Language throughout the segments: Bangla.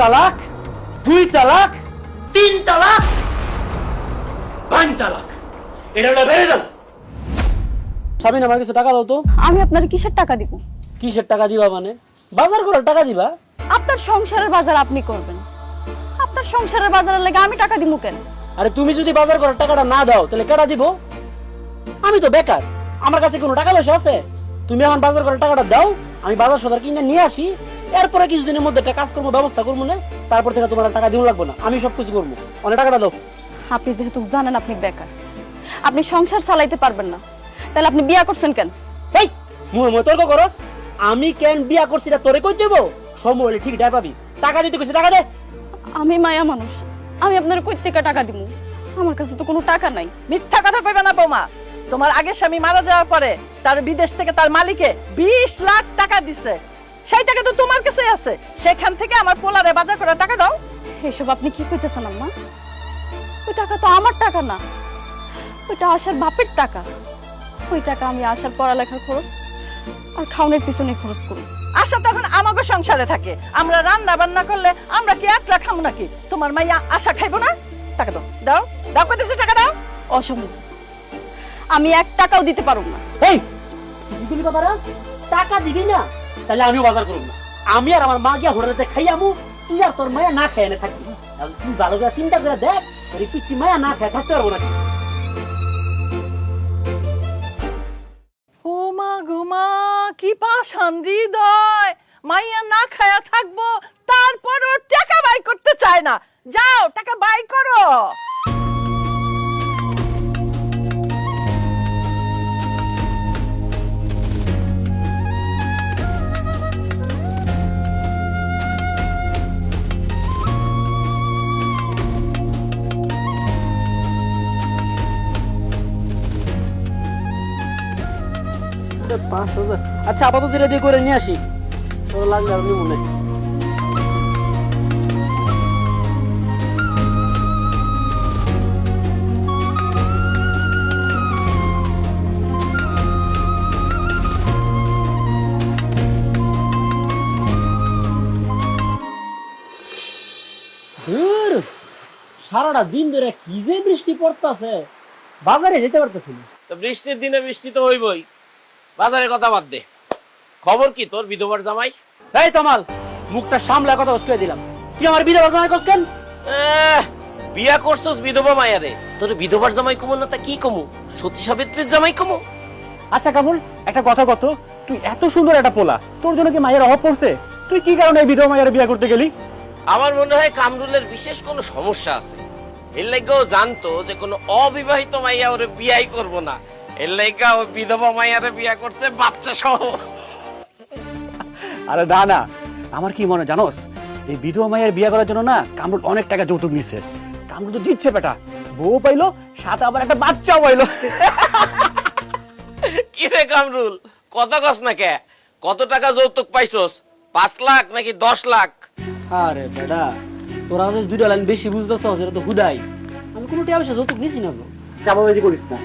তালাক, 2 তালাক, 3 তালাক, 5 তালাক। এটা হলো বেরেজাল। স্বামীন, আমার কিছু টাকা দাও তো। আমি আপনার কিসের টাকা দিব? কিসের টাকা দিবা মানে? বাজার করার টাকা দিবা? আপনার সংসারের বাজার আপনি করবেন, আপনার সংসারের বাজারের লাগে আমি টাকা দিব কেন? আরে তুমি যদি বাজার করার টাকাটা না দাও তাহলে কেডা দিব? আমি তো বেকার, আমার কাছে কোনো টাকা পয়সা আছে? তুমি আমার বাজার করার টাকাটা দাও, আমি বাজার সদার কিনে নিয়ে আসি, এরপরে কিছুদিনের মধ্যে একটা কাজকর্ম ব্যবস্থা করবো না, তারপর থেকে তোমার টাকা দিও লাগবো না, আমি সবকিছু করবো। অনেক টাকাটা দাও। আপনি যেহেতু জানেন আপনি বেকার, আপনি সংসার চালাইতে পারবেন না, তাহলে আপনি বিয়া করছেন কেন? এই মুই তর্ক করস? আমি কেন বিয়া করছি না তোরে কই দেব? সময় হলে ঠিক ডাই পাবি। টাকা দিতে কইছি, টাকা দে। আমি মায়া মানুষ, আমি আপনার কই থেকে টাকা দিব? আমার কাছে তো কোনো টাকা নাই। মিথ্যা কথা কইবে না বৌমা। তোমার আগের স্বামী মারা যাওয়ার পরে তার বিদেশ থেকে তার মালিকে 20 লাখ টাকা দিছে, সেই টাকা তো তোমার কাছেই আছে। সেখান থেকে আমার পোলারে বাজার করে টাকা দাও। এসব আপনি কি কইতেছেন আম্মা? ওই টাকা তো আমার টাকা না, ওইটা আশার বাপের টাকা। ওই টাকা আমি আশার পড়ালেখার খরচ আর খাওনের পিছনে খরচ করি। আশা তখন আমাকে সংসারে থাকে, আমরা রান্না বান্না করলে আমরা কি একলা খাবো নাকি? তোমার মাইয়া আশা খাইবো না? টাকা দাও, দাও দাও, কইতেছি টাকা দাও। অসম্ভব, আমি 1 টাকাও দিতে পারব না। এই তুই দিলি বাবারা টাকা দিবি না, তাহলে আমিও বাজার করব না। আমি আর আমার মা গিয়া হোটেলেতে খাইয়ামু, তুই আর তোর মায়া না খেয়ে না থাকবি। এখন তুই ভালো করে চিন্তা করে দেখ, তোর পিচ্ছি মায়া না খেয়ে থাকতে পারবো নাকি? ও মা ঘুমা, কি পাষাণ হৃদয়! মাইয়া না খায়া থাকবো, তারপরও টাকা বাই করতে চায় না। যাও টাকা বাই করো। এটা 5,000। আচ্ছা আপাতত এটা দিয়ে করে নিয়ে আসি, তো লাগবে আর নিব না। ধুর, সারাটা দিন ধরে কি যে বৃষ্টি পড়তাছে, বাজারে যেতে পারতেছি না। তো বৃষ্টির দিনে বৃষ্টি তো হইবই, বাজারের কথা বাদ দে। খবর কি তোর বিধবার জামাই? এই তমাল, মুখটা সামলা কথা উস্কে দিলাম। তুই আমার বিধবার জামাই কস কেন? বিয়া করছস বিধবা মায়ারে, তোর বিধবার জামাই কমু না তা কি কমু? সতী সাবিত্রীর জামাই কমু? আচ্ছা কামুল, একটা কথা কত, তুই এত সুন্দর একটা পোলা, তোর জন্য কি মায়ের অভাব পড়ছে? তুই কি কারণে এই বিধবা মায়ের বিয়ে করতে গেলি? আমার মনে হয় কামরুলের বিশেষ কোনো সমস্যা আছে। এর লাইগাও জানতো যে কোনো অবিবাহিত মাইয়া ওরে বিয়াই করব না, এর লাইগা ও বিধবা মাইয়ারে বিয়া করছে বাচ্চা সহ। আরে না না, আমার কি মনে জানোস, এই বিধবা মায়ের বিয়ে করার জন্য না কামরুল অনেক টাকা যৌতুক নিছে। কামরুল তো দিচ্ছে বেটা, বউ পাইলো, সাথে আবার একটা বাচ্চাও পাইলো। কি রে কামরুল, কথা কস না কে? কত টাকা যৌতুক পাইছস? 5 লাখ নাকি 10 লাখ? আরে বেটা, তোরা যে 2টা লাইন বেশি বুঝতেছ, সেটা তো হুদাই। আমি কোনো টাকা পয়সা যৌতুক নিছি না গো। চাপাবাজি করিস না,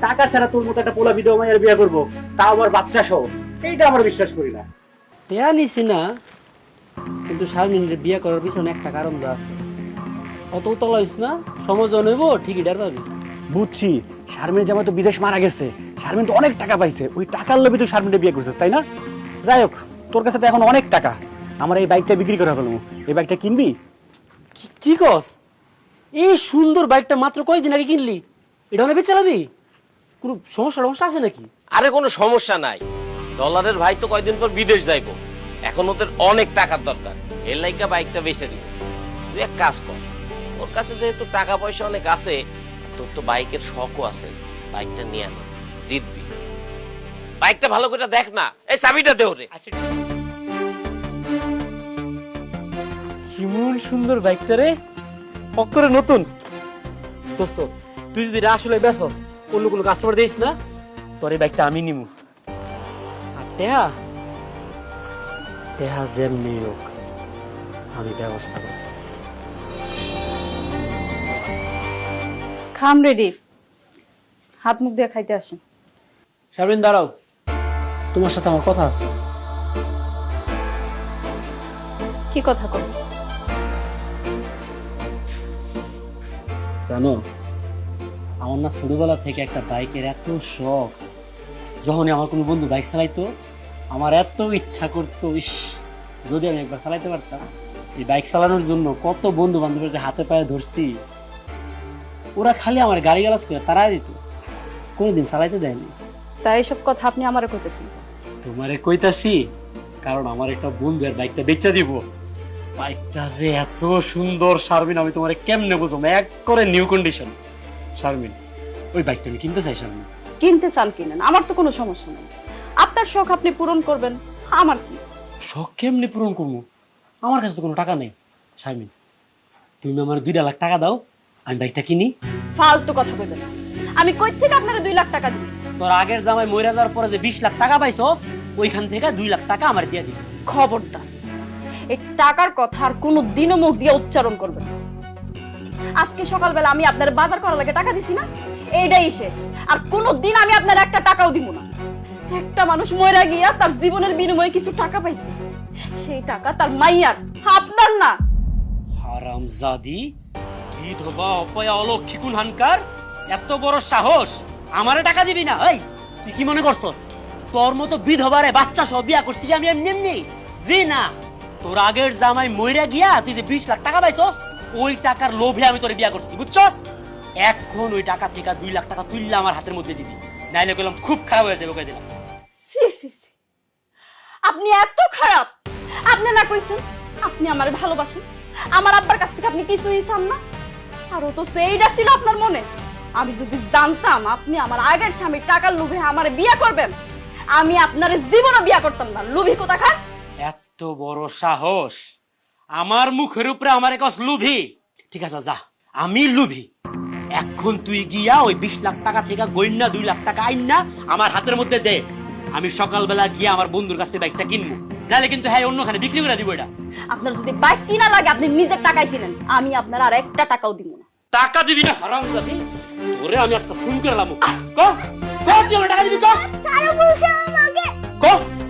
টাকা ছাড়া তোর মতো একটা পোলা বিধবা মায়ের বিয়ে করবো, তাও আবার বাচ্চা সহ, এইটা আমার বিশ্বাস করি না। টাকা নিছি না, কিন্তু শারমিনের বিয়ে করার পিছনে একটা কারণ আছে। অত উতলা হইস না, সময় জনইব ঠিকই ডার পাবি। বুঝছি, শারমিনের জামাই তো বিদেশ মারা গেছে, শারমিন তো অনেক টাকা পাইছে, ওই টাকার লোভে তুই শারমিনের বিয়ে করছিস, তাই না? যাই হোক, তোর কাছে তো এখন অনেক টাকা, আমার এই বাইকটা বিক্রি করে ফেলবো। এই বাইকটা কিনবি? কি কস? এই সুন্দর বাইকটা মাত্র কয়েকদিন আগে কিনলি, এটা অনেক চালাবি? কোনো সমস্যা আছে নাকি? আরে কোনো সমস্যা নাই, ডলারের ভাই তো কয়দিন পর বিদেশ যাইবো, এখন ওদের অনেক টাকার দরকার, এর লাইগা বাইকটা বেচে দিব। তুই এক কাজ কর, তোর কাছে যেহেতু টাকা পয়সা অনেক আছে, তোর তো বাইকের শখও আছে, বাইকটা নিয়ে নে, জিতবি। বাইকটা ভালো করে দেখ না, এই চাবিটা দে ওরে। কেমন সুন্দর বাইকটা রে, অক্ষরে নতুন। দোস্ত, তুই যদি আসলে বেসস, অন্য কোনো কাস্টমার দিস না, তোর এই বাইকটা আমি নিমু। আর টেহা যেমনি হোক আমি ব্যবস্থা করতেছি। খাম রেডি, হাত মুখ দিয়ে খাইতে আসেন। শারমিন দাঁড়াও, তোমার সাথে আমার কথা আছে। কি কথা কর? জানো, আমার না ছোটবেলা থেকে একটা বাইকের এত শখ। যখনই আমার কোনো বন্ধু বাইক চালাইতো, আমার এত ইচ্ছা করতো, ইস যদি আমি একবার চালাইতে পারতাম। এই বাইক চালানোর জন্য কত বন্ধু বান্ধবের যে হাতে পায়ে ধরছি, ওরা খালি আমার গাড়ি গালাজ করে তারাই দিত, কোনোদিন চালাইতে দেয়নি। তাই এসব কথা আপনি আমারে কইতেছেন? তোমারে কইতাছি কারণ আমার একটা বন্ধু এর বাইকটা বেচা দিব। বাইকটা যে এত সুন্দর শারমিন, আমি তোমারে কেমনে বুঝবো, এক করে নিউ কন্ডিশন। শারমিন, ওই বাইকটা আমি কিনতে চাই। শারমিন, কিনতে চান কিনেন, আমার তো কোনো সমস্যা নেই। আপনার শখ আপনি পূরণ করবেন, আমার কি? শখ কেমনে পূরণ করবো? আমার কাছে তো কোনো টাকা নেই। শারমিন, তুমি আমার 2 লাখ টাকা দাও, আমি বাইকটা কিনি। ফালতু কথা বলবেন না। আমি কই থেকে আপনারা 2 লাখ টাকা দিব? তোর আগের জামাই মইরা যাওয়ার পরে যে 20 লাখ টাকা পাইছস, ওইখান থেকে 2 লাখ টাকা আমার দিয়ে দিবি। খবরদার এই টাকার কথা আর কোনো দিনও মুখ দিয়ে উচ্চারণ করবেন না। আজকে সকালবেলা আমি আপনার বাজার করার লাগে টাকা দিছি না, এইটাই শেষ। আর কোনো দিন আমি আপনার একটা টাকাও দিব না। একটা মানুষ মরে গিয়া তার জীবনের বিনিময়ে কিছু টাকা পাইছে, সেই টাকা তার মাইয়ার, আপনার না। হারামজাদি, বিধবা অপয়া অলক্ষী কুলহানকার, এত বড় সাহস! আমারে টাকা দিবি না? এই তুই কি মনে করছস তোর মতো বিধবারে বাচ্চা সহ বিয়া করছি আমি এমনি এমনি? জি না, তোর আগের জামাই মইরা গিয়া তুই যে 20 লাখ টাকা পাইছস, ওই টাকার লোভে আমি তোরে বিয়া করছি, বুঝছস? এখন ওই টাকা থেকে 2 লাখ টাকা তুললে আমার হাতের মধ্যে দিবি, নাইলে কইলাম খুব খারাপ হয়ে যাবে, কই দিলাম। ছি, ছি, ছি। আপনি এত খারাপ! আপনি না কইছেন আপনি আমারে ভালোবাসেন, আমার আব্বার কাছ থেকে আপনি কিছুই চান না। আর ও তো সেইটা ছিল আপনার মনে। আমি যদি জানতাম আপনি আমার আগের স্বামী টাকার লোভে আমারে বিয়ে করবেন, আমি আপনার জীবনও বিয়ে করতাম না। লোভী কোথাকার! এত বড় সাহস আমার মুখের উপরে আমার এক লুভি! ঠিক আছে যা, আমি লুভি। এখন তুই গিয়া ওই 20 লাখ টাকা থেকে গইন্না 2 লাখ টাকা আইন না আমার হাতের মধ্যে দে। আমি সকালবেলা গিয়া আমার বন্ধুর কাছ থেকে বাইকটা কিনবো, নাহলে কিন্তু হ্যাঁ অন্যখানে বিক্রি করে দিব। এটা আপনার যদি বাইক কিনা লাগে আপনি নিজের টাকায় কিনেন, আমি আপনার আর একটা টাকাও দিব না। টাকা দিবি না হারামজাদি, তোরে আমি আজকে ফোন করলাম। ক ক তুই আমার টাকা দিবি? ক তারা বলছে আমাকে ক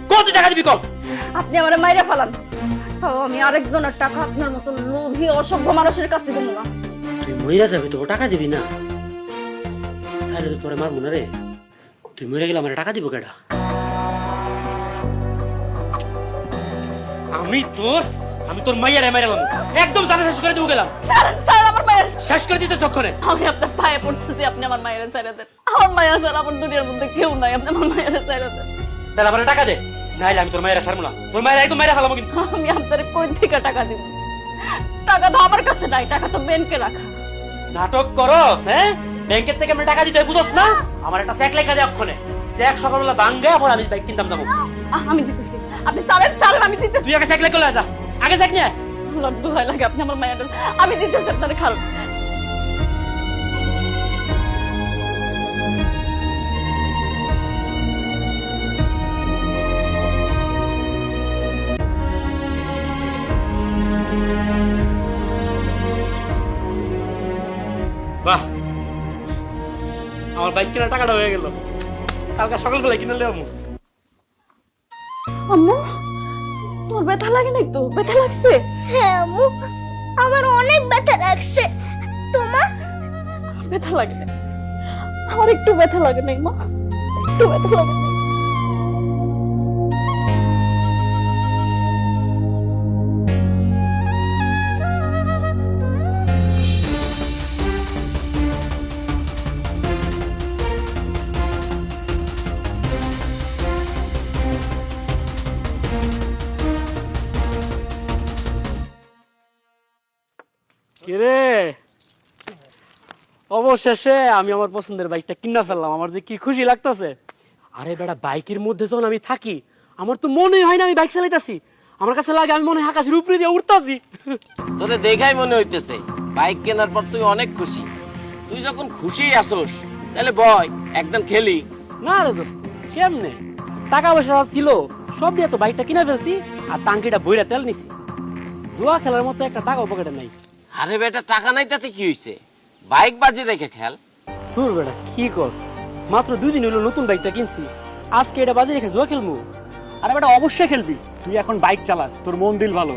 ক তুই টাকা দিবি? ক আপনি আমারে মাইরা ফেলান, তাও আমি আরেকজনের টাকা আপনার মতো লোভী অসভ্য মানুষের কাছে দেবো না। তুই মইরা যাবি, তোকে টাকা দিবি না? আরে তোরে মারবো না রে। তুই মরে গেলে আমার টাকা দিব কেডা? আমি তোর মাইয়ারে মাইরালাম, একদম জানা শেষ করে দিব গেলাম। স্যার আমার মায়ের, শেষ করে দিতে চক্ষরে। আমি আপনার পায়ে পড়তেছি, আপনি আমার মায়ের ছেড়ে দেন। আমার মায়া স্যার আমার দুনিয়ার মধ্যে কেউ নাই, আপনি আমার মায়ের ছেড়ে দেন। তাহলে আমার টাকা দে, নাইলে আমি তোর মায়েরা ছাড়বো না। তোর মায়েরা একদম মাইরা ফেলাম কিন্তু। আমি আপনার কই থেকে টাকা দিব? টাকা তো আমার কাছে নাই, টাকা তো ব্যাংকে রাখা। নাটক করস? হ্যাঁ, ব্যাংকের থেকে আমি টাকা দিতে বুঝছ না? আমার একটা চেক লেখা দে অক্ষণে। চেক সকালবেলা ভাঙ্গে পরে আমি বাইক কিনতাম যাবো। আমি দিতেছি, আপনি চালেন আমি দিতেছি। তুই আগে চেক লেখা যা, আগে চেক নিয়ে। লড্ডু হয় লাগে, আপনি আমার মায়ের, আমি দিতেছি আপনার খারাপ। বাহ, আমার বাইক কেনার টাকাটা হয়ে গেল। কালকে সকালবেলা কিনে নেবো। আম্মু, তোমার ব্যথা লাগে না? একটু ব্যথা লাগছে? হ্যাঁ আম্মু, আমার অনেক ব্যথা লাগছে। তোমার? ব্যথা লাগছে? আমার একটু ব্যথা লাগে নাই মা, একটু ব্যথা লাগে নাই। কিরে, অবশেষে আমি আমার পছন্দের বাইকটা কিনা ফেললাম। আমার যে কি খুশি লাগতেছে! আরে বেটা, বাইকের মধ্যে যখন আমি থাকি আমার তো মনে হয় না আমি বাইক চালাইতাছি। আমার কাছে লাগে আমি মনে হয় আকাশের উপরে দিয়ে উড়তাছি। তোরে দেখাই মনে হইতেছে বাইক কেনার পর তুই অনেক খুশি। তুই যখন খুশি আসোস তাহলে বয় একদম খেলি। না রে দোস্ত, কেমনে? টাকা পয়সা ছিল সব দিয়ে তো বাইকটা কিনা ফেলছি, আর টাঙ্কিটা বইরা তেল নিছি। জুয়া খেলার মতো একটা টাকা পকেটে নাই। আরে বেটা, টাকা নাই তাতে কি হইছে? বাইক বাজি রেখে খেল। তোর বেটা কি করছ? মাত্র 2 দিন হলো নতুন বাইকটা কিনছি, আজকে এটা বাজি রেখে জুয়া খেলবো? আরে বেটা অবশ্যই খেলবি, তুই এখন বাইক চালাস, তোর মন দিল ভালো।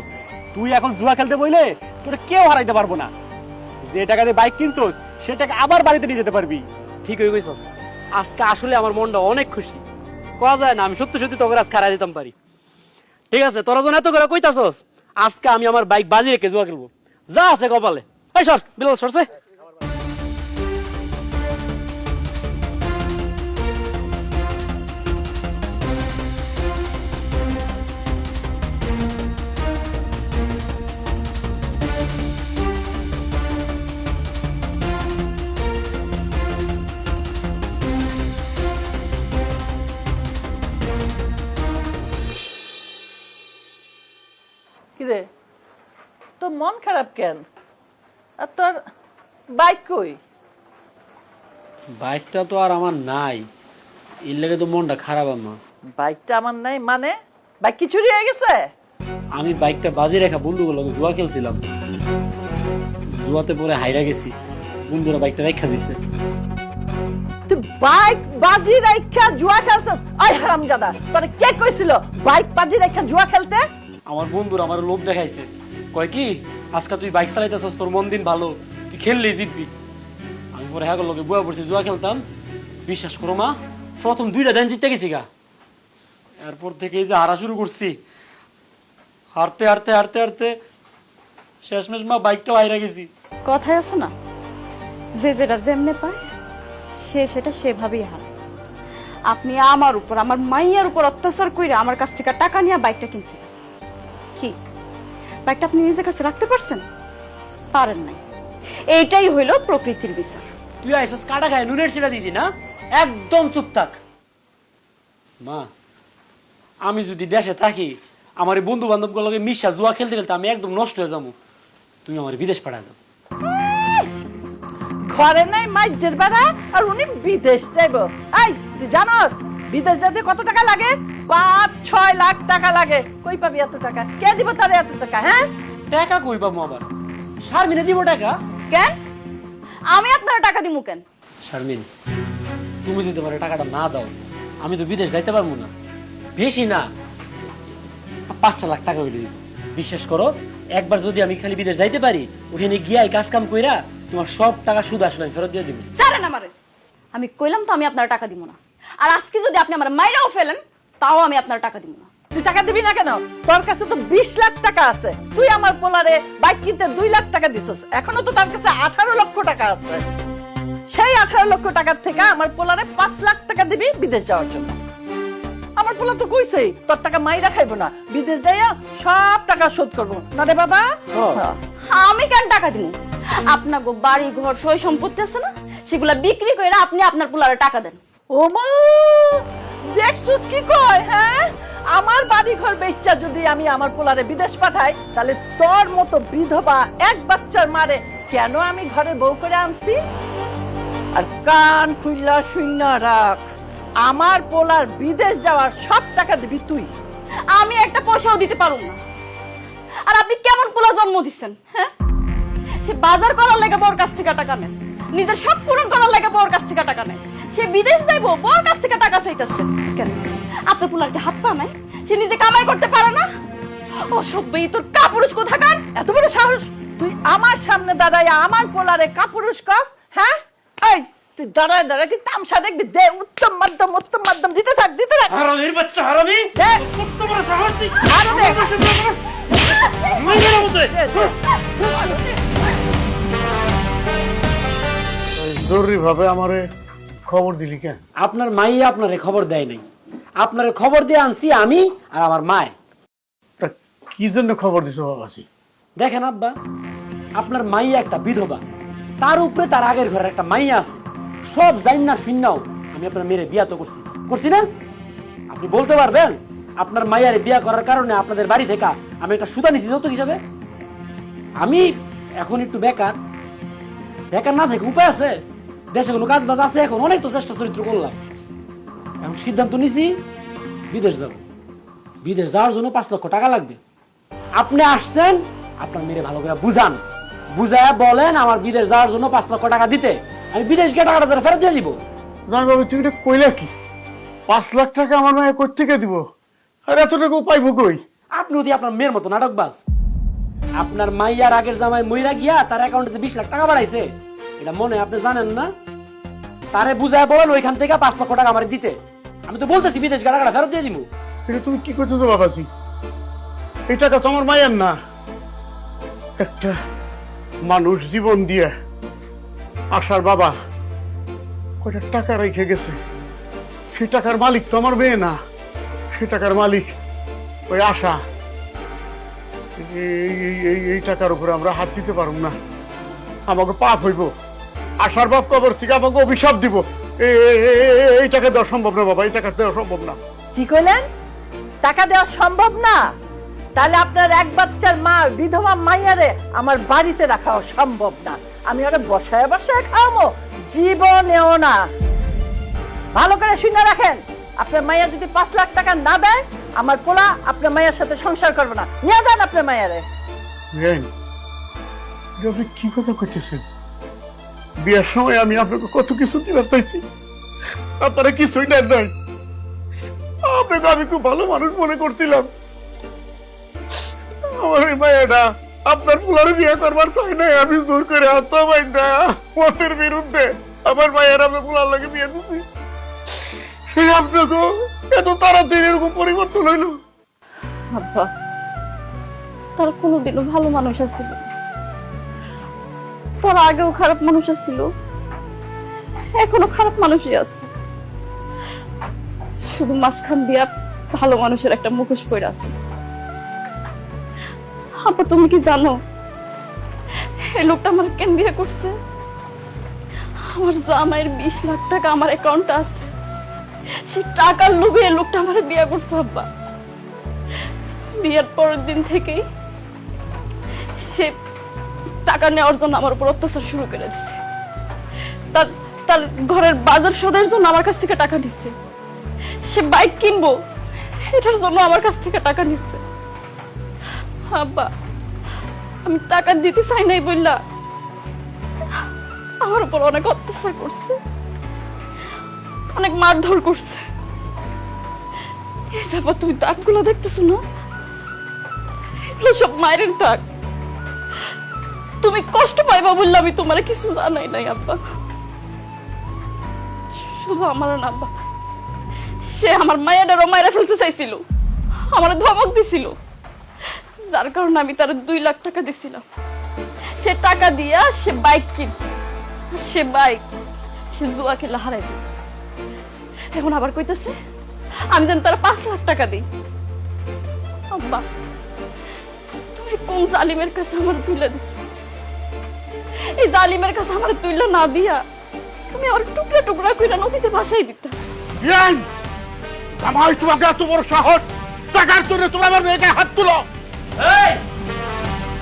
তুই এখন জুয়া খেলতে বইলে তোর কেউ হারাইতে পারবো না। যে টাকা দিয়ে বাইক কিনছোস সে টাকা আবার বাড়িতে নিয়ে যেতে পারবি। ঠিক হয়ে গেছস, আজকে আসলে আমার মনটা অনেক খুশি। কোয়া যায় না আমি সত্যি সত্যি তোকে আজকে হারাই দিতাম পারি। ঠিক আছে, তোরা যখন এত করে কইতাছস, আজকে আমি আমার বাইক বাজি রেখে জুয়া খেলবো, যা আছে কপালে। এই সর বিলাল, সরছে। কিরে, তোর মন খারাপ কেন? আর তোর বাইক কই? বাইকটা তো আর আমার নাই, এর লেগে তো মনটা খারাপ আমার। বাইকটা আমার নাই মানে? বাইক কি চুরি হয়ে গেছে? আমি বাইকটা বাজি রেখা বন্ধুগুলোকে জুয়া খেলছিলাম, জুয়াতে পরে হাইরা গেছি, বন্ধুরা বাইকটা রেখা দিছে। তুই বাইক বাজি রাইখা জুয়া খেলছিস? আই হারামজাদা, তোরে কে কইছিল বাইক বাজি রাইখা জুয়া খেলতে? আমার বন্ধুরা আমার লোভ দেখাইছে, কয় কি আজকে তুই বাইক চালাইতেছস, তোর মন দিন ভালো, তুই খেললেই জিতবি। আমি পরে হ্যাঁ লোকে বুয়া পড়ছি, জুয়া খেলতাম। বিশ্বাস করো মা, প্রথম 2টা দিন জিততে গেছি গা, এরপর থেকে এই যে হারা শুরু করছি, হারতে হারতে হারতে হারতে শেষমেশ মা বাইকটাও হাইরা গেছি। কথায় আছে না, যে যেটা যেমনে পায় সে সেটা সেভাবেই হারায়। আপনি আমার উপর, আমার মাইয়ার উপর অত্যাচার কইরা আমার কাছ থেকে টাকা নিয়ে বাইকটা কিনছেন। কি বাইকটা আপনি নিজের কাছে রাখতে পারছেন? পারেন নাই। এইটাই হইল প্রকৃতির বিচার। তুই আইসস কাটা খায় নুনের ছেড়া দিদি না, একদম চুপ থাক। মা, আমি যদি দেশে থাকি, আমার এই বন্ধু বান্ধব গুলোকে মিশা জুয়া খেলতে খেলতে আমি একদম নষ্ট হয়ে যাবো, তুমি আমার বিদেশ পাঠায় দাও। ঘরে নাই মাইজের বেড়া আর উনি বিদেশ যাইবো? এই তুই জানোস বিদেশ যেতে কত টাকা লাগে? 5-6 লাখ টাকা লাগে। কই পাবি এত টাকা? কে দিব তোরে এত টাকা? হ্যাঁ, টাকা কই পাবো আবার? শারমিনে দিব টাকা? কেন আমি আপনার টাকা দিমু কেন? শারমিন, তুমি যদি তোমার টাকাটা না দাও, আমি তো বিদেশ যাইতে পারবো না। বেশি না, 5 লাখ টাকা হইলে দিব। বিশ্বাস করো, একবার যদি আমি খালি বিদেশ যাইতে পারি, ওখানে গিয়ে কাজ কাম কইরা তোমার সব টাকা সুদ আসলে আমি ফেরত দিয়ে দিব। জানেন আমারে, আমি কইলাম তো আমি আপনার টাকা দিব না। আর আজকে যদি আপনি আমার মাইরাও ফেলেন, তাও আমি আপনার টাকা দিব না। তুই টাকা দিবি না কেন? তোর কাছে তো 20 লাখ টাকা আছে। তুই আমার পোলারে বাইক কিনতে 2 লাখ টাকা দিছস, এখনো তো তার কাছে 18 লক্ষ টাকা আছে। সেই 18 লক্ষ টাকার থেকে আমার পোলারে 5 লাখ টাকা দিবি বিদেশ যাওয়ার জন্য। আমার পোলা তো কইছেই তোর টাকা মাইরা খাইবো না, বিদেশ যাইয়া সব টাকা শোধ করবো না রে বাবা। হ্যাঁ। আমি কেন টাকা দিব? আপনার বাড়ি ঘর সই সম্পত্তি আছে না, সেগুলা বিক্রি করে আপনি আপনার পোলারে টাকা দেন। ও মা, দেখছস কি কয়? হ্যাঁ, আমার বাড়ি ঘর বেচা যদি আমি আমার পোলারে বিদেশ পাঠাই, তাহলে তোর মতো বিধবা এক বাচ্চার মারে কেন আমি ঘরে বউ করে আনছি? আর কান খুইলা শুইনা রাখ, আমার পোলার বিদেশ যাওয়ার সব টাকা দিবি তুই। আমি একটা পয়সাও দিতে পারুম না। আর আপনি কেমন পোলা জন্ম দিচ্ছেন? হ্যাঁ, সে বাজার করার লাগে বউর কাছ থেকে টাকা নেন, নিজের সব পূরণ করার লাগে বউর কাছ থেকে টাকা নেন। সে বিদেশ যাইবো, বউর কাছ থেকে টাকা চাইতেছে কেন? আপনার পোলার কি হাত পা নাই? সে নিজে কামাই করতে পারে না? অসভ্যই তোর কাপুরুষ কোথাকার! এত বড় সাহস তুই আমার সামনে দাঁড়ায় আমার পোলারে কাপুরুষ কস? হ্যাঁ, এই তুই দাঁড়ায় দাঁড়ায় কি তামসা দেখবি? দে, উত্তম মাধ্যম দিতে থাক, দিতে থাক। হারামির বাচ্চা, হারামি! দে, কত বড় সাহস তুই! আরো দে। মাইয়ের মতো! জরুরি ভাবে আমারে খবর দিলি কেন? আপনার মাইয়া আপনারে খবর দেয় নাই, আপনারে খবর দিয়ে আনছি আমি আর আমার মায়। তা কি জন্য খবর দিছো বাবাজি? দেখেন আব্বা, আপনার মাইয়া একটা বিধবা, তার উপরে তার আগের ঘরের একটা মাইয়া আছে, সব জানি না শুননাও আমি আপনার মেয়ের বিয়া তো করছি না? আপনি বলতে পারবেন আপনার মাইয়ারে বিয়া করার কারণে আপনাদের বাড়ি থেকে আমি একটা সুতা নিছি যৌতুক হিসাবে? আমি এখন একটু বেকার না থেকে উপায় আছে? দেশে কোনো কাজ বাজ আছে? এখন অনেক তো চেষ্টা চরিত্র করলাম, এখন সিদ্ধান্ত নিছি বিদেশ যাব। বিদেশ যাওয়ার জন্য 5 লক্ষ টাকা লাগবে। আপনি আসছেন, আপনার মেয়ে ভালো করে বুঝায়া বলেন আমার বিদেশ যাওয়ার জন্য 5 লক্ষ টাকা দিতে, আমি বিদেশ গিয়ে টাকাটা ধরে ফেরত দিয়ে দিব। না বাবা, তুই এটা কইলা কি? 5 লাখ টাকা আমার মায়ে কই থেকে দিব? আর এত টাকা পাইবো কই? আপনি যদি আপনার মেয়ের মতো নাটকবাজ, আপনার মাইয়ার আগের জামাই মইরা গিয়া তার অ্যাকাউন্টে 20 লাখ টাকা বাড়াইছে, এটা মনে হয় আপনি জানেন না? তারে বুঝায় বলেন ওইখান থেকে 5 লক্ষ টাকা আমার দিতে। আমি তো বলতেছি বিদেশ টাকাটা ফেরত দিয়ে দিব। এটা তুমি কি করতেছো বাবাজি? এই টাকা তো আমার মায়ের না। একটা মানুষ জীবন দিয়ে আশার বাবা কয়টা টাকা রেখে গেছে, সেই টাকার মালিক তো আমার মেয়ে না, সে টাকার মালিক ওই আশা। এই টাকার উপরে আমরা হাত দিতে পারব না, আমাকে পাপ হইব। আশার বাপ কবর থেকে আমাকে অভিশাপ দিব। এই টাকা দেওয়া সম্ভব না বাবা, এই টাকা দেওয়া সম্ভব না। কি কইলেন? টাকা দেওয়া সম্ভব না? তাহলে আপনার এক বাচ্চার মা বিধবা মাইয়ারে আমার বাড়িতে রাখাও সম্ভব না। আমি ওরা বসায় বসায় খাওয়াবো? জীবনেও না। ভালো করে শুনে রাখেন, আপনার মাইয়া যদি 5 লাখ টাকা না দেয়, আমার পোলা আপনার মায়ের সাথে সংসার করবে না। নিয়ে যান আপনার মাইয়ারে। আপনি কি কথা করতেছেন? বিয়ের সময় আমি আপনাকে কত কিছু দিবার পাইছি, আপনারা কিছুই নেন নাই। আপনাকে আমি খুব ভালো মানুষ মনে করছিলাম। আমার এই মায়েরা আপনার পোলারে বিয়ে করবার চাই নাই, আমি জোর করে আত্মবাইন্দা মতের বিরুদ্ধে আমার মায়ের আপনার পোলার লাগে বিয়ে দিচ্ছি। সে আপনাকে এত তাড়াতাড়ি এরকম পরিবর্তন হইল? আব্বা, তার কোনোদিনও ভালো মানুষ আছিল না। তার আগেও খারাপ মানুষ আছিল, এখনো খারাপ মানুষই আছে। শুধু মাঝখান দিয়া ভালো মানুষের একটা মুখোশ পড়ে আছে। আপা, তুমি কি জানো এই লোকটা আমার কেন বিয়ে করছে? আমার জামাইয়ের 20 লাখ টাকা আমার অ্যাকাউন্টে আছে, সে টাকার লোভে এই লোকটা আমার বিয়ে করছে। আব্বা, বিয়ের পরের দিন থেকেই সে টাকা নেওয়ার জন্য আমার উপর অত্যাচার শুরু করে দিচ্ছে। তার তার ঘরের বাজার সদাইয়ের জন্য আমার কাছ থেকে টাকা নিচ্ছে। সে বাইক কিনবো এটার জন্য আমার কাছ থেকে টাকা নিচ্ছে। আব্বা, আমি টাকা দিতে চাই নাই বললা আমার উপর অনেক অত্যাচার করছে, অনেক মারধর করছে। এই যাবা তুমি দাগগুলো দেখতেছো না? এগুলো সব মায়ের দাগ। তুমি কষ্ট পাইবা বললে আমি তোমার কিছু জানাই নাই আব্বা। শুধু আমার না আব্বা, সে আমার মায়েরাও মায়েরা ফেলতে চাইছিল, আমার ধমক দিছিল, যার কারণে আমি তার 2 লাখ টাকা দিছিলাম। সে টাকা দিয়া সে বাইক কিনছে, সে বাইক সে জুয়া খেলা হারাই দিচ্ছে। এখন আবার কইতেছে আমি যেন তার 5 লাখ টাকা দিই। আব্বা, তুমি কোন জালিমের কাছে আমার তুলে দিছো? এই জালিমের কাছে আমার তুইলা না দিয়া তুমি আমার টুকরা টুকরা কইরা নদীতে ভাসাই দিতা। জামাই, তোমাকে এত বড় সাহস! টাকার জন্য তুমি আমার মেয়েকে হাত তুলো! এই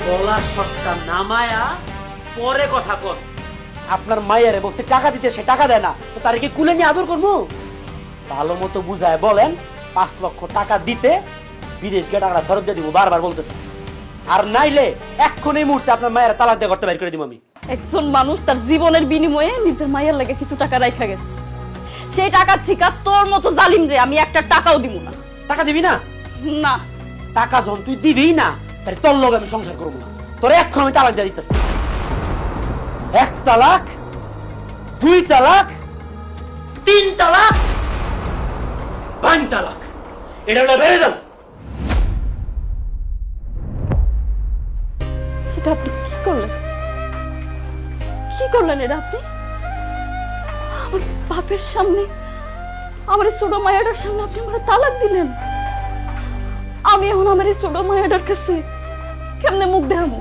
গলার শটটা নামায়া পরে কথা কর। আপনার মায়েরে বলছে টাকা দিতে, সে টাকা দেয় না, তো তারে কি কুলে নিয়ে আদর করবো? ভালো মতো বুঝায় বলেন 5 লক্ষ টাকা দিতে, বিদেশ গিয়ে টাকাটা ফেরত দিয়ে দিব। বারবার বলতেছে। আর নাইলে এক্ষুনি এই মুহূর্তে আপনার মায়ের তালাক দিয়ে করতে বের করে দিব আমি। একজন মানুষ তার জীবনের বিনিময়ে নিজের মায়ের লাগে কিছু টাকা রাখা গেছে, সেই টাকা থেকে তোর মতো জালিম রে আমি একটা টাকাও দিব না। টাকা দিবি না? না। টাকা যখন তুই দিবি না, তাহলে তোর লগে আমি সংসার করবো না। তোর এখন আমি তালাক দিয়ে দিতেছি। 1 তালাক, 2 তালাক, 3 তালাক, 5 তালাক। এটা হলো বেড়ে যাও। এটা আপনি কি করলেন? কি করলেন এটা আপনি? আমার বাপের সামনে, আমার এই ছোট মায়াটার সামনে আপনি আমার তালাক দিলেন। আমি এখন আমার এই ছোট মায়াটার কাছে কেমনে মুখ দেখাবো?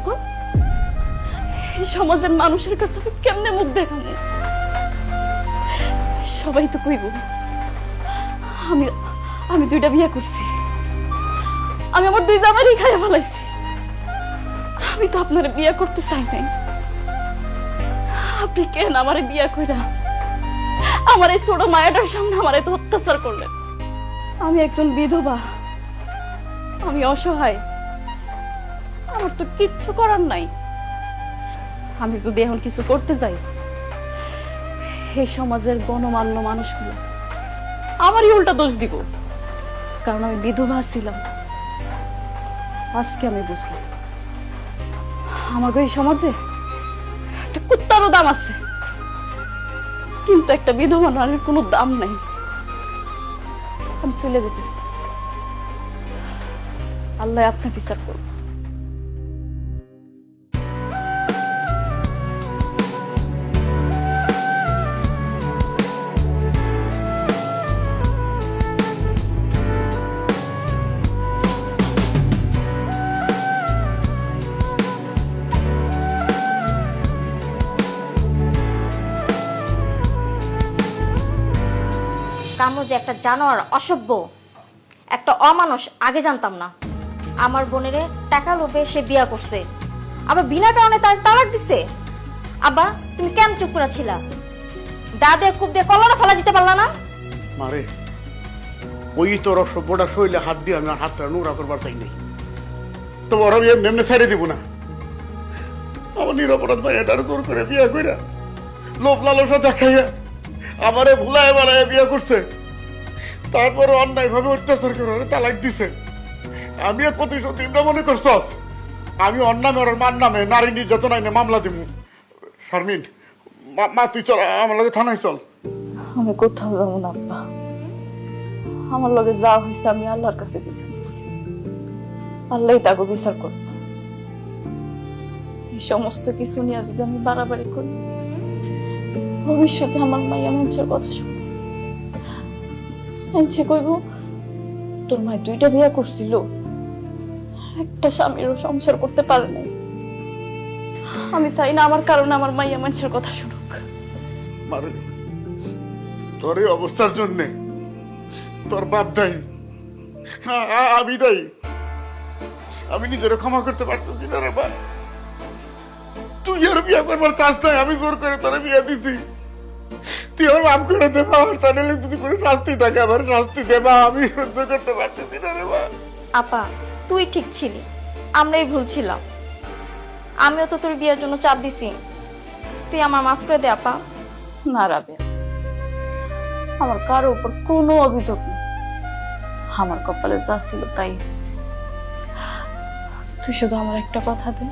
এই সমাজের মানুষের কাছে আমি কেমনে মুখ দেখাবো? সবাই তো কইব আমি আমি 2টা বিয়ে করছি, আমি আমার 2 জামাইরই খাইয়া ফেলাইছি। আমি তো আপনার বিয়ে করতে চাই নাই। আপনি কেন আমার বিয়ে কইরা আমার এই ছোট মায়াটার সামনে আমার এত অত্যাচার করলেন? আমি একজন বিধবা, আমি অসহায়, আমার তো কিচ্ছু করার নাই। আমি যদি এখন কিছু করতে যাই, এই সমাজের গণমান্য মানুষগুলো আমারই উল্টা দোষ দিব, কারণ আমি বিধবা ছিলাম। আজকে আমি বুঝলাম আমাকে এই সমাজে একটা কুত্তারও দাম আছে। কিন্তু একটা বিধবা নারীর কোনো দাম নাই। আমি চলে যেতেছি, আল্লাহ আপনার বিচার করবে। কামু যে একটা জানোয়ার, অসভ্য, একটা অমানুষ, আগে জানতাম না। আমার বোনেরে টাকা লোভে সে বিয়া করছে, আবার বিনা কারণে তার তালাক দিছে। আব্বা তুমি কেন চুপ করে ছিলা? দাদে কূপ দিয়ে কলরা ফেলা দিতে পারলা না? মারে, ওই তোর অসভ্যটা শৈলে হাত দিয়ে আমি আর হাতটা নোংরা করবার চাই নাই। তো ওরা আমি এমনি ছেড়ে দিব না। আমার নিরপরাধ ভাই এটার জোর করে বিয়া কইরা লোভ লালসা দেখাইয়া আমারে ভুলায় বাড়ায় বিয়া করছে, তারপরে অন্যায় ভাবে অত্যাচার করে তালাক দিছে। আমি আর প্রতিশোধ ইমরা মনে করছস? আমি অন্যায় ওর মান নামে নারী নির্যাতন আইনে মামলা দিব। শারমিন, মা তুই চল আমার লগে থানায় চল। আমি কোথাও যাবো না আব্বা, আমার লগে যা হয়েছে আমি আল্লাহর কাছে বিচার দিচ্ছি, আল্লাহ তাকে বিচার করবে। এই সমস্ত কিছু নিয়ে যদি আমি বাড়াবাড়ি করি, ভবিষ্যতে আমার মাইয়া মানুষের কথা শুনবে। আনছে কইব তোর মায় 2টা বিয়া করছিল, একটা স্বামীরও সংসার করতে পারে নাই। আমি চাই না আমার কারণে আমার মাইয়া মানুষের কথা শুনুক। মারে, তোর এই অবস্থার জন্যে তোর বাপ দায়ী, আমি দায়ী। আমি নিজের ক্ষমা করতে পারতেছি না রে বাপ। তুই আর বিয়ে করবার চাস নাই, আমি জোর করে তোরা বিয়ে দিছি। তুই আর মাফ করে দে মা, তাহলে যদি কোনো শাস্তি থাকে আমার শাস্তি দে মা, আমি সহ্য করতে পারতেছি না রে মা। আপা তুই ঠিক ছিলি, আমরাই ভুল ছিলাম। আমিও তো তোর বিয়ের জন্য চাপ দিছি, তুই আমার মাফ করে দে আপা। না রাবেয়া, আমার কারো উপর কোনো অভিযোগ নেই, আমার কপালে যা ছিল তাই হয়েছে। তুই শুধু আমার একটা কথা দে,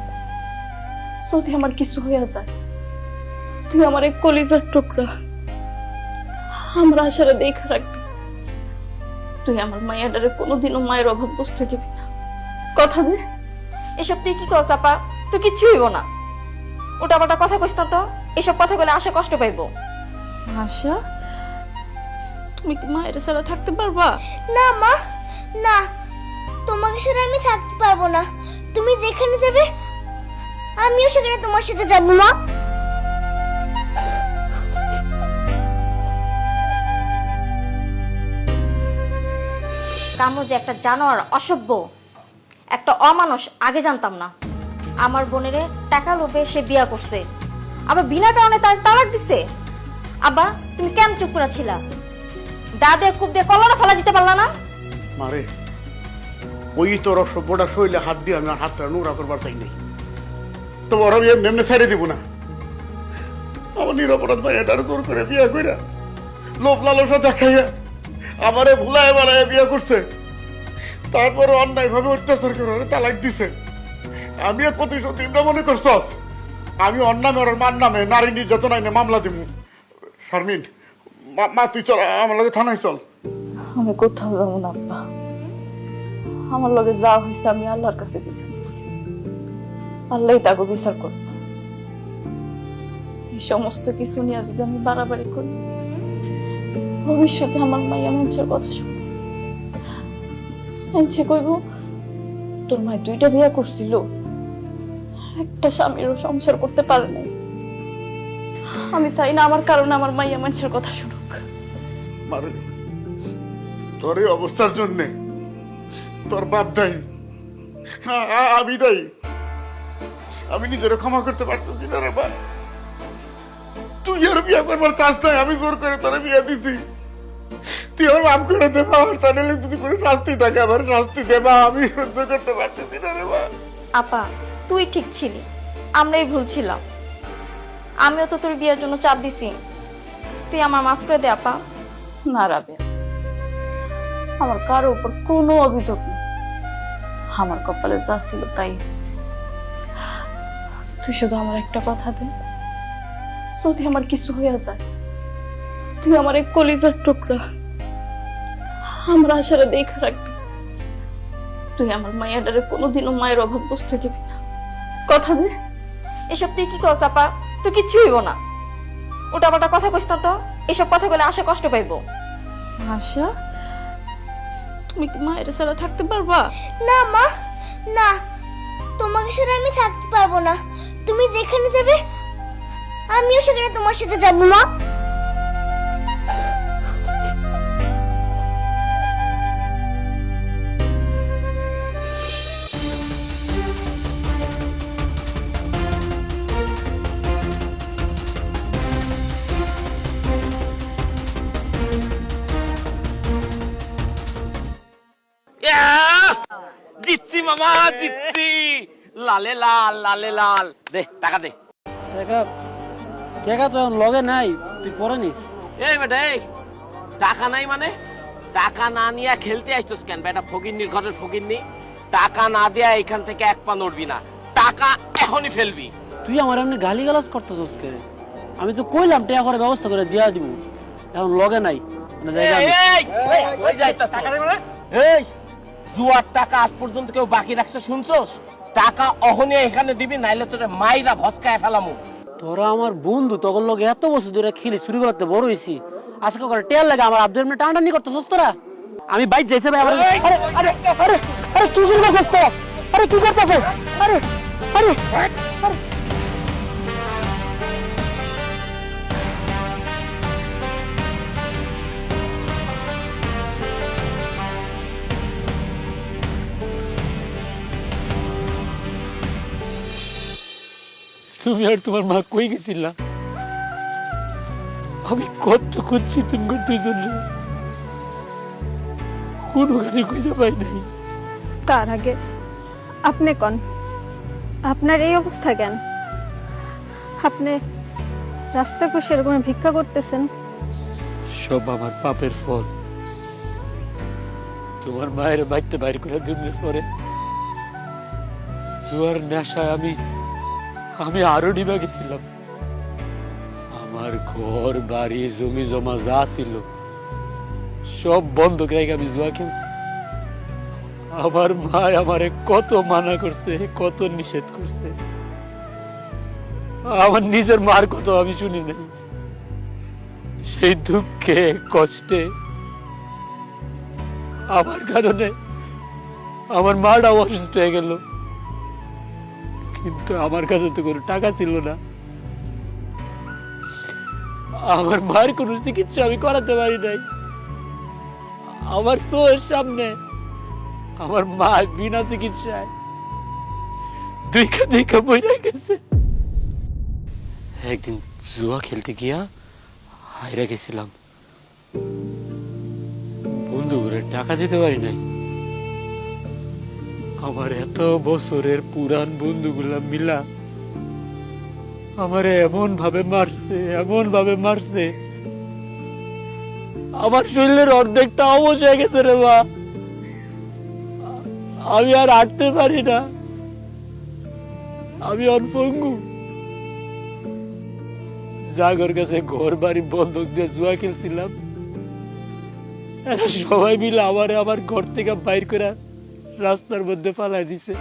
যদি আমার কিছু হয়ে যায়, তুই আমার এক কলিজার টুকরা, আমার আশারে দেখে রাখবি। তুই আমার মায়েরারে কোনোদিনও মায়ের অভাব বুঝতে দিবি না, কথা দে। এসব তুই কি কস আপা? তোর কিচ্ছু হইব না। ওটা পাল্টা কথা কইস না তো, এসব কথা বলে আশা কষ্ট পাইবো। আশা, তুমি কি মায়ের ছাড়া থাকতে পারবা? না মা, না, তোমাকে ছাড়া আমি থাকতে পারবো না। তুমি যেখানে যাবে আমিও সেখানে তোমার সাথে যাবো মা। কামু যে একটা জানোয়ার, অসভ্য, একটা অমানুষ, আগে জানতাম না। আমার বোনেরে টাকা লোভে সে বিয়া করছে, আবার বিনা কারণে তার তালাক দিছে। আব্বা তুমি কেন চুপ করে ছিলা? দাদে কূপ দিয়ে কলরা ফেলা দিতে পারলা না? মারে, ওই তোর অসভ্যটা শৈলে হাত দিয়ে আমি আর হাতটা নোংরা করবার চাই নাই। তো ওরা আমি এমনি ছেড়ে দিব না। আমার নিরপরাধ ভাই এটার জোর করে বিয়া কইরা লোভ লালসা দেখাইয়া আমারে ভুলায় বাড়ায় বিয়া করছে, তারপরে অন্যায় ভাবে অত্যাচার করে তালাক দিছে। আমি আর প্রতিশোধ ইমরা মনে করছস? আমি অন্যায় ওর মান নামে নারী নির্যাতন আইনে মামলা দিব। শারমিন, মা তুই চল আমার লগে থানায় চল। আমি কোথাও যাবো না আব্বা, আমার লগে যা হয়েছে আমি আল্লাহর কাছে বিচার দিচ্ছি, আল্লাহ তাকে বিচার করবে। এই সমস্ত কিছু নিয়ে যদি আমি বাড়াবাড়ি করি, ভবিষ্যতে আমার মাইয়া মানুষের কথা শুনবে। আনছে কইব তোর মায় 2টা বিয়া করছিল, একটা স্বামীরও সংসার করতে পারে নাই। আমি চাই না আমার কারণে আমার মাইয়া মানুষের কথা শুনুক। মারে, তোর এই অবস্থার জন্য তোর বাপ দায়ী, আমি দায়ী। আমি নিজের ক্ষমা করতে পারতেছি না রে বাপ। তুই আর বিয়ে করবার চাস নাই, আমি জোর করে তোরা বিয়ে দিছি। তুই আর মাফ করে দে মা, তাহলে যদি কোনো শাস্তি থাকে আমার শাস্তি দে মা, আমি সহ্য করতে পারতেছি না রে মা। আপা তুই ঠিক ছিলি, আমরাই ভুল ছিলাম। আমিও তো তোর বিয়ের জন্য চাপ দিছি, তুই আমার মাফ করে দে আপা। না রাবেয়া, আমার কারো উপর কোনো অভিযোগ নেই, আমার কপালে যা ছিল তাই হয়েছে। তুই শুধু আমার একটা কথা দে, যদি আমার কিছু হয়ে যায়, তুই আমার এক কলিজার টুকরা, আমার আশারে দেখা রাখবি। তুই আমার মায়েরারে কোনোদিনও মায়ের অভাব বুঝতে দিবি না, কথা দে। এসব তুই কি কস আপা? তোর কিচ্ছু হইব না। ওটা পাল্টা কথা কইস না তো। এসব কথা বলে আশা কষ্ট পাইবো। আশা, তুমি কি মায়ের ছাড়া থাকতে পারবা? না মা, না, তোমাকে ছাড়া আমি থাকতে পারবো না। তুমি যেখানে যাবে আমিও সেখানে তোমার সাথে যাবো মা। জিতছি মামা, জিতছি। লালে লাল, লালে লাল। দে টাকা দে। টাকা টাকা তো এখন লগে নাই, তুই পরে নিস। এই বেটা, এই টাকা নাই মানে? টাকা না নিয়ে খেলতে আসছিস কেন বেটা? ফকিন্নির ঘরের ফকিন্নি। টাকা না দিয়া এখান থেকে এক পা নড়বি না। টাকা এখনই ফেলবি। তুই আমার এমনি গালি গালাজ করতেছিস কে? আমি তো কইলাম টাকা করে ব্যবস্থা করে দিয়া দিব, এখন লগে নাই মানে জায়গা আমি। ওই যাইতাছ। এই জুয়ার টাকা আজ পর্যন্ত কেউ বাকি রাখছে শুনছস? টাকা অহনিয়া এখানে দিবি, নাইলে তোরে মাইরা ভস্কায় ফেলামু। তোরা আমার বন্ধু, তখন লোক এত বছর ধরে খেলি শুরু করতে বড় হয়েছি, আজকে করে টেয়ার লাগে আমার আব্দুল এমনি টানাটানি করতেছিস তোরা। আমি বাইক যাইছে ভাই, আরে আরে আরে আরে আরে কি করতেছিস তো? আরে কি করতেছিস? আরে আরে আরে তুমি আর তোমার মা কই গেছিলা? আমি কত খুঁজছি তুমি দুজন, কোনো গাড়ি খুঁজে পাই নাই। তার আগে আপনি কোন, আপনার এই অবস্থা কেন? আপনি রাস্তায় বসে এরকম ভিক্ষা করতেছেন? সব আমার পাপের ফল। তোমার মায়ের বাড়িতে বাইর করে দিনের পরে জুয়ার নেশায় আমি আরো ডিবা গেছিলাম। আমার ঘর বাড়ি জমি জমা যা ছিল সব বন্ধক রেখে আমি জুয়া খেলছি। আমার মা আমারে কত মানা করছে, কত নিষেধ করছে, আমার নিজের মার কত আমি শুনি নাই। সেই দুঃখে কষ্টে আমার কারণে আমার মাটা অসুস্থ হয়ে গেল, কিন্তু আমার কাছে তো কোনো টাকা ছিল না। আমার মার কোনো চিকিৎসা আমি করাতে পারি নাই। আমার চোখের সামনে আমার মা বিনা চিকিৎসায় দুইকা মরে গেছে। একদিন জুয়া খেলতে গিয়া হাইরা গেছিলাম, বন্ধু করে টাকা দিতে পারি নাই। আমার এত বছরের পুরান বন্ধুগুলা মিলা আমারে এমন ভাবে মারছে, আমার শরীরের অর্ধেকটা অবশ হয়ে গেছে রে মা। আমি আর হাঁটতে পারি না, আমি অনপঙ্গু। জাগর কাছে ঘর বাড়ি বন্ধক দিয়ে জুয়া খেলছিলাম, এরা সবাই মিলে আমার ঘর থেকে বাইর করে রাস্তার মধ্যে ফালাই দিছে।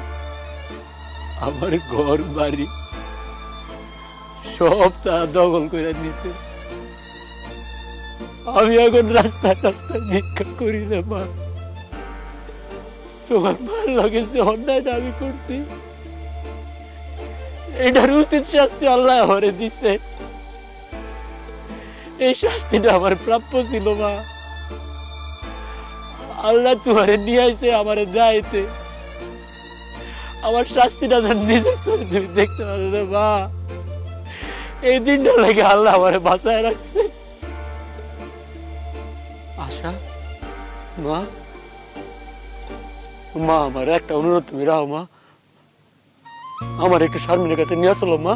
আমার ঘর বাড়ি সব তারা দখল করে নিছে। আমি এখন রাস্তায় ভিক্ষা করি রে মা। তোমার ভালো লাগেছে অন্যায়টা আমি করছি, এটার উচিত শাস্তি আল্লাহ হরে দিছে। এই শাস্তিটা আমার প্রাপ্য ছিল মা। আল্লাহ তোমারে নিয়ে আইছে আমারে যাইতে, আমার শাস্তিটা নিজের চোখে তুমি দেখতে পারো না মা। এই দিনটা লাগে আল্লাহ আমারে বাঁচায় রাখছে। আশা মা, মা আমার একটা অনুরোধ তুমি রাখো মা, আমার একটু শারমিনের কাছে নিয়ে আসলো মা।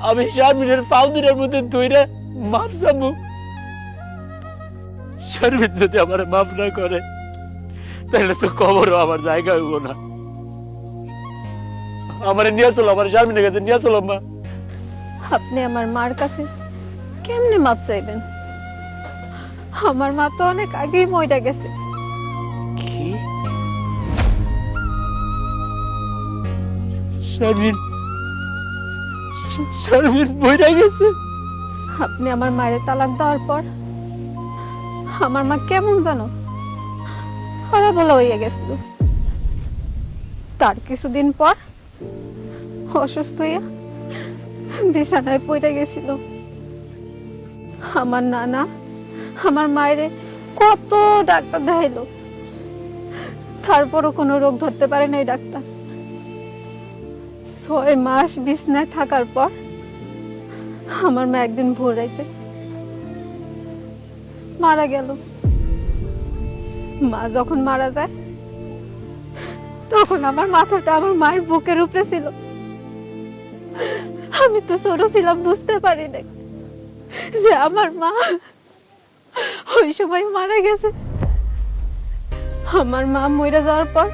আমি শারমিনের পাউদিনের মধ্যে ধইরা মাপ যাবো। শারমিন যদি আমার মাফ না করে তাহলে তো কবরও আমার জায়গা হইব না। আমার নিয়ে চলো, আমার শারমিনের কাছে নিয়ে চলো মা। আপনি আমার মার কাছে কেমনে মাপ চাইবেন? আমার মা তো অনেক আগেই মইরা গেছে। কি? শারমিন শারমিন মরে গেছে? আপনি আমার মায়ের তালাক দেওয়ার পর আমার মা কেমন জানো হলা বলা হইয়া গেছিল। তার কিছুদিন পর অসুস্থ হইয়া বিছানায় পড়ে গেছিল। আমার নানা আমার মায়েরে কত ডাক্তার দেখাইলো, তারপরও কোনো রোগ ধরতে পারে নাই ডাক্তার। 6 মাস বিছানায় থাকার পর আমার মা একদিন ভোর রাইতে মারা গেল। মা যখন মারা যায় তখন আমার মাথাটা আমার মায়ের বুকের উপরে ছিল। আমি তো ছোট ছিলাম, বুঝতে পারি নাই যে আমার মা ওই সময় মারা গেছে। আমার মা মইরা যাওয়ার পর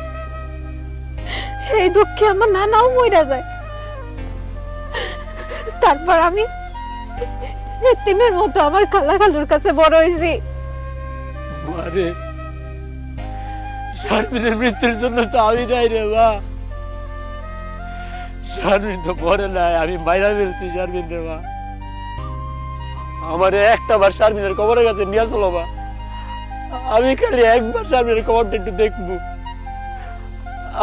সেই দুঃখে আমার নানাও মইরা যায়। তারপর আমি এতিমের মতো আমার খালা খালুর কাছে বড় হয়েছি। মারে শারমিনের মৃত্যুর জন্য তো আমি নাই রে মা। শারমিন তো মরে নাই, আমি মাইরা ফেলছি শারমিন রে মা। আমারে একটা বার শারমিনের কবরের কাছে নিয়ে চলো মা। আমি খালি একবার শারমিনের কবরটা একটু দেখবো।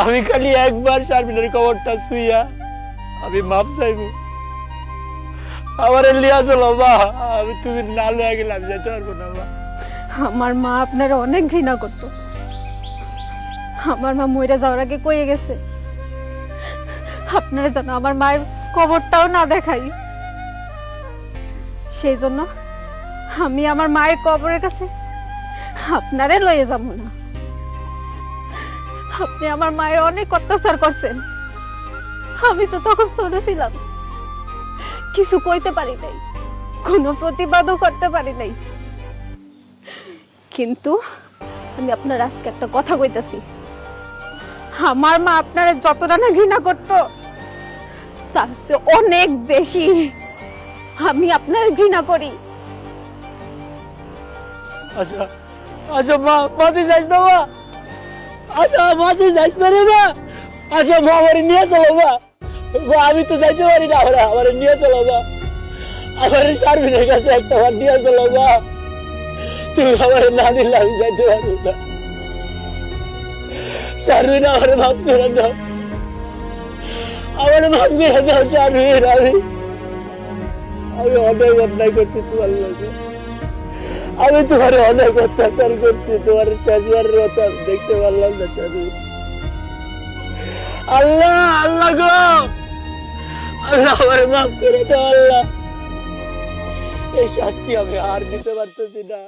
আমি খালি একবার শারমিনের কবরটা ছুঁইয়া আমি মাপ চাইবো। আমারে লিয়া চলো মা। আমি তুমি না লয়ে গেলে আমি যেতে পারবো না মা। আমার মা আপনারা অনেক ঘৃণা করতো। আমার মা মইরা যাওয়ার আগে কয়ে গেছে আপনারা যেন আমার মায়ের কবরটাও না দেখাই। সেই জন্য আমি আমার মায়ের কবরের কাছে আপনারে লয়ে যাব না। আপনি আমার মায়ের অনেক অত্যাচার করছেন। আমি তো তখন ছোট ছিলাম, কিছু কইতে পারি নাই, কোনো প্রতিবাদও করতে পারি নাই। কিন্তু আমি আপনার আজকে একটা কথা কইতাছি, আমার মা আপনারা যতটা না ঘৃণা করতো তার চেয়ে অনেক বেশি আমি আপনার ঘৃণা করি। আচ্ছা আচ্ছা মা, মাঝে যাইস না মা। আচ্ছা মাঝে যাইস না রে মা। আচ্ছা মা, আমারে নিয়ে চলো মা। মা আমি তো যাইতে পারি না, আমারে নিয়ে চলো মা। আমারে শারমিনের কাছে একটা বার নিয়ে চলো মা। তুমি আমারে না দিলে আমি যাইতে পারবো না। শারমিন আমারে মাফ করে দাও, আমারে মাফ করে দাও শারমিন। আমি অনেক অন্যায় করছি তোমার লোকে। আমি তোমার অনেক অত্যাচার করছি, তোমার শেষবারের মতো আমি দেখতে পারলাম না শারমিন। আল্লাহ আল্লাহ গো, আল্লাহ আমারে মাফ করে দাও আল্লাহ। এই শাস্তি আমি আর দিতে পারতেছি না।